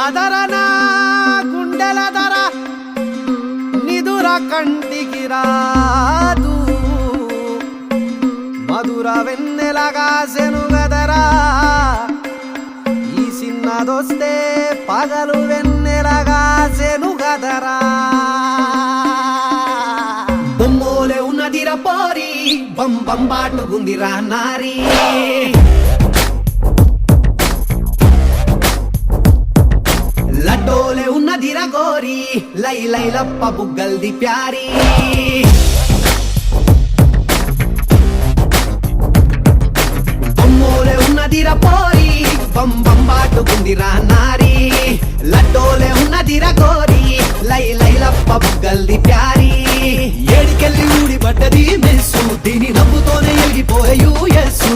ఆదరణ గుండెల ధర నిదుర కంటికి రాదు మధుర వెన్నెలగా సెనుగదరా ఈ సిన్నదొస్తే పగలు వెన్నెలగా సెనుగదరా బొమ్మోలే ఉన్నదిరా పోరి బం బాటుకుందిరా నారీ లడ్డోలే ఉన్నదిరా గోరి లై లై లప్ప బుగ్గల్ది ప్యారీ బొమ్మోలే ఉన్నదిరా పోరి బం బాటుకుందిరా నారీ లడ్డోలే ఉన్నదిరా గోరి లై లై లప్ప బుగ్గల్ది ప్యారీ ఏడికెళ్ళి ఊడి పడ్డది మెస్సు దీని నవ్వుతోనే ఎగిపోయే యూఎస్సు